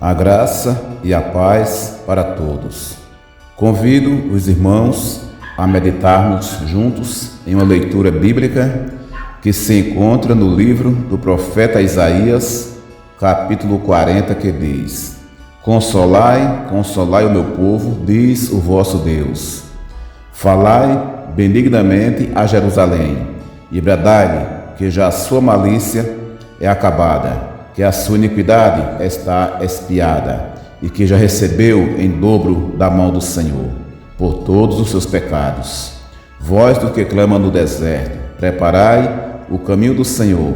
A graça e a paz para todos. Convido os irmãos a meditarmos juntos em uma leitura bíblica que se encontra no livro do profeta Isaías, capítulo 40, que diz: Consolai, consolai o meu povo, diz o vosso Deus. Falai benignamente a Jerusalém, e bradai-lhe que já a sua malícia é acabada, que a sua iniquidade está expiada, e que já recebeu em dobro da mão do Senhor, por todos os seus pecados. Vós do que clama no deserto, preparai o caminho do Senhor,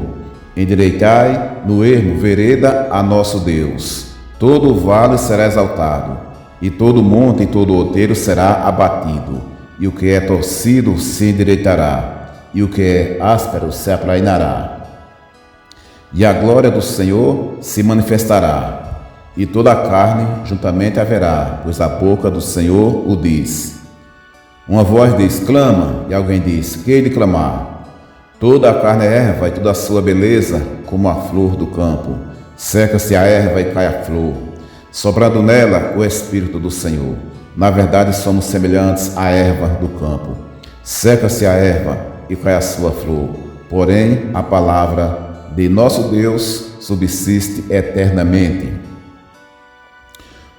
endireitai no ermo vereda a nosso Deus. Todo o vale será exaltado, e todo monte e todo outeiro será abatido, e o que é torcido se endireitará, e o que é áspero se aplainará. E a glória do Senhor se manifestará, e toda a carne juntamente haverá, pois a boca do Senhor o diz. Uma voz diz: clama, e alguém diz: que hei de clamar? Toda a carne é erva, e toda a sua beleza como a flor do campo. Seca-se a erva e cai a flor, soprando nela o Espírito do Senhor. Na verdade, somos semelhantes à erva do campo. Seca-se a erva e cai a sua flor, porém a palavra de nosso Deus subsiste eternamente.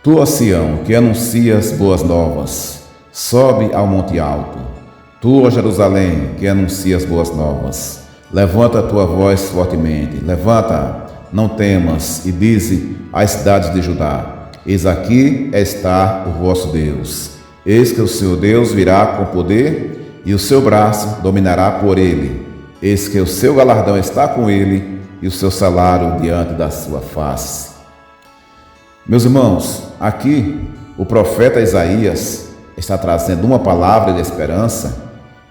Tu, ó Sião, que anuncias boas novas, sobe ao monte alto. Tu, ó Jerusalém, que anuncias boas novas, levanta a tua voz fortemente, levanta, não temas, e dize às cidades de Judá: eis aqui está o vosso Deus. Eis que o seu Deus virá com poder, e o seu braço dominará por ele. Eis que o seu galardão está com ele, e o seu salário diante da sua face. Meus irmãos, aqui o profeta Isaías está trazendo uma palavra de esperança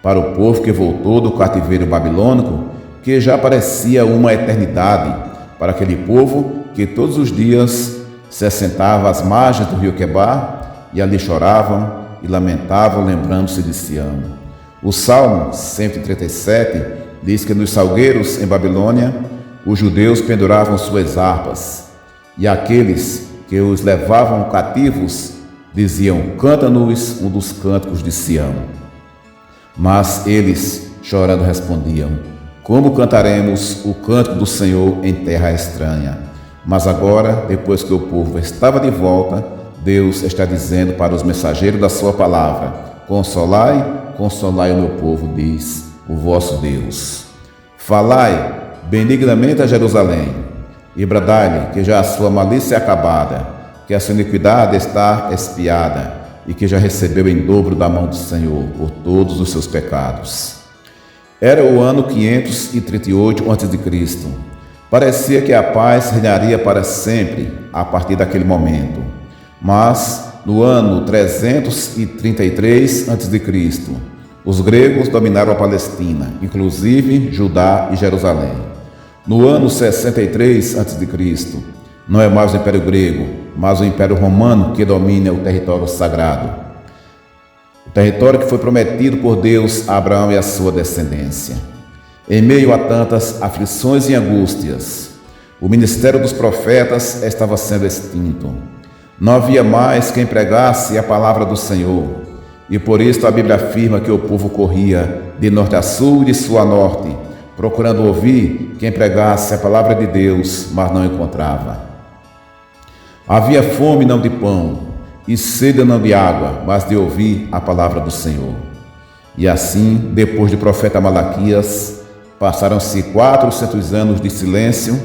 para o povo que voltou do cativeiro babilônico, que já parecia uma eternidade para aquele povo que todos os dias se assentava às margens do rio Quebar e ali choravam e lamentavam, lembrando-se de Sião. O Salmo 137 diz que nos salgueiros em Babilônia os judeus penduravam suas harpas, e aqueles que os levavam cativos diziam: canta-nos um dos cânticos de Sião. Mas eles, chorando, respondiam: como cantaremos o cântico do Senhor em terra estranha? Mas agora, depois que o povo estava de volta, Deus está dizendo para os mensageiros da sua palavra: consolai, consolai o meu povo, diz o vosso Deus. Falai benignamente a Jerusalém, e bradai-lhe que já a sua malícia é acabada, que a sua iniquidade está expiada, e que já recebeu em dobro da mão do Senhor por todos os seus pecados. Era o ano 538 a.C. Parecia que a paz reinaria para sempre a partir daquele momento. Mas, no ano 333 a.C., os gregos dominaram a Palestina, inclusive Judá e Jerusalém. No ano 63 a.C., não é mais o Império Grego, mas o Império Romano que domina o território sagrado. O território que foi prometido por Deus a Abraão e a sua descendência. Em meio a tantas aflições e angústias, o ministério dos profetas estava sendo extinto. Não havia mais quem pregasse a palavra do Senhor, e por isso a Bíblia afirma que o povo corria de norte a sul e de sul a norte, procurando ouvir quem pregasse a palavra de Deus, mas não encontrava. Havia fome não de pão, e sede não de água, mas de ouvir a palavra do Senhor. E assim, depois do profeta Malaquias, passaram-se 400 anos de silêncio,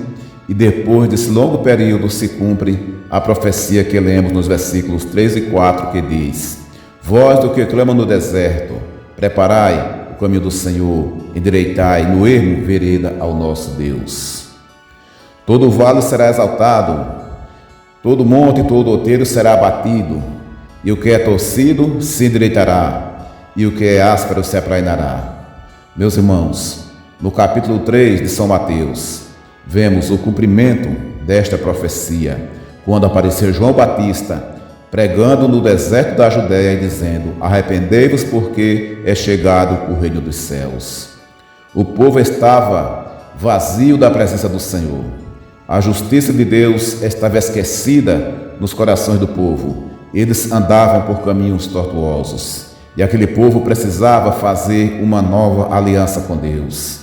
e depois desse longo período se cumpre a profecia que lemos nos versículos 3 e 4, que diz: vós do que clama no deserto, preparai o caminho do Senhor, endireitai no ermo vereda ao nosso Deus. Todo vale será exaltado, todo monte e todo outeiro será abatido, e o que é torcido se endireitará, e o que é áspero se aplainará. Meus irmãos, no capítulo 3 de São Mateus, vemos o cumprimento desta profecia, quando apareceu João Batista, pregando no deserto da Judéia e dizendo: arrependei-vos, porque é chegado o reino dos céus. O povo estava vazio da presença do Senhor. A justiça de Deus estava esquecida nos corações do povo. Eles andavam por caminhos tortuosos. E aquele povo precisava fazer uma nova aliança com Deus.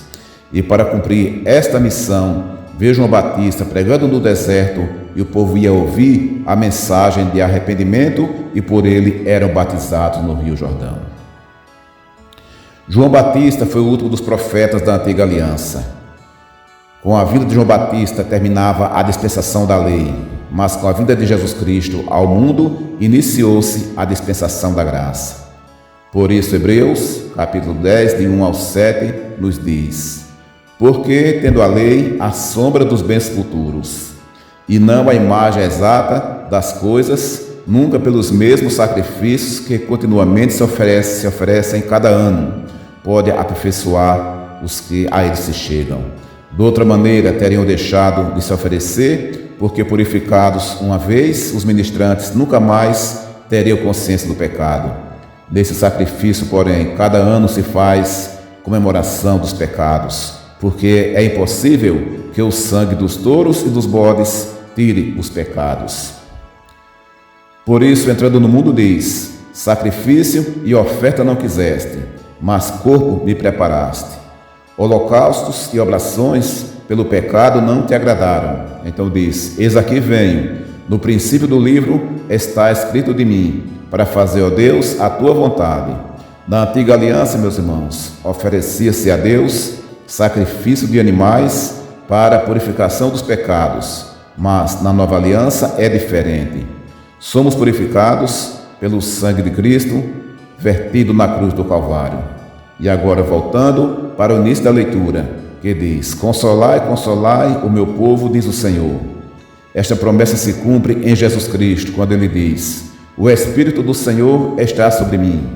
E para cumprir esta missão, veio João Batista pregando no deserto, e o povo ia ouvir a mensagem de arrependimento, e por ele eram batizados no Rio Jordão. João Batista foi o último dos profetas da antiga aliança. Com a vinda de João Batista terminava a dispensação da lei, mas com a vinda de Jesus Cristo ao mundo, iniciou-se a dispensação da graça. Por isso, Hebreus, capítulo 10, de 1 ao 7, nos diz: porque, tendo a lei a sombra dos bens futuros, e não a imagem exata das coisas, nunca pelos mesmos sacrifícios que continuamente se oferecem cada ano, pode aperfeiçoar os que a ele se chegam. De outra maneira, teriam deixado de se oferecer, porque purificados uma vez, os ministrantes nunca mais teriam consciência do pecado. Nesse sacrifício, porém, cada ano se faz comemoração dos pecados, porque é impossível que o sangue dos touros e dos bodes tire os pecados. Por isso, entrando no mundo, diz: sacrifício e oferta não quiseste, mas corpo me preparaste. Holocaustos e oblações pelo pecado não te agradaram. Então diz: eis aqui venho. No princípio do livro está escrito de mim, para fazer, ó Deus, a tua vontade. Na antiga aliança, meus irmãos, oferecia-se a Deus sacrifício de animais para a purificação dos pecados, mas na nova aliança é diferente. Somos purificados pelo sangue de Cristo, vertido na cruz do Calvário. E agora, voltando para o início da leitura, que diz: consolai, consolai o meu povo, diz o Senhor. Esta promessa se cumpre em Jesus Cristo, quando ele diz: o Espírito do Senhor está sobre mim,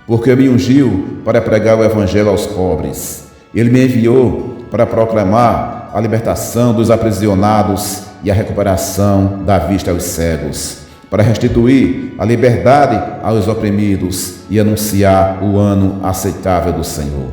porque me ungiu para pregar o Evangelho aos pobres. Ele me enviou para proclamar a libertação dos aprisionados e a recuperação da vista aos cegos, para restituir a liberdade aos oprimidos e anunciar o ano aceitável do Senhor.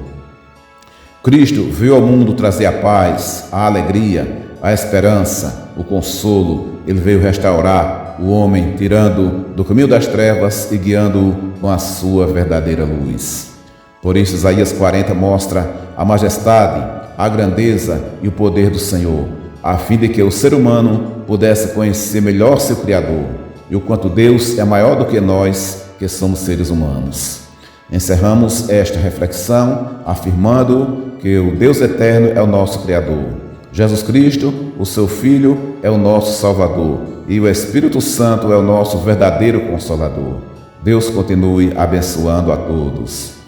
Cristo veio ao mundo trazer a paz, a alegria, a esperança, o consolo. Ele veio restaurar o homem, tirando do caminho das trevas e guiando-o com a sua verdadeira luz. Por isso, Isaías 40 mostra a majestade, a grandeza e o poder do Senhor, a fim de que o ser humano pudesse conhecer melhor seu Criador e o quanto Deus é maior do que nós, que somos seres humanos. Encerramos esta reflexão afirmando que o Deus eterno é o nosso Criador. Jesus Cristo, o seu Filho, é o nosso Salvador, e o Espírito Santo é o nosso verdadeiro Consolador. Deus continue abençoando a todos.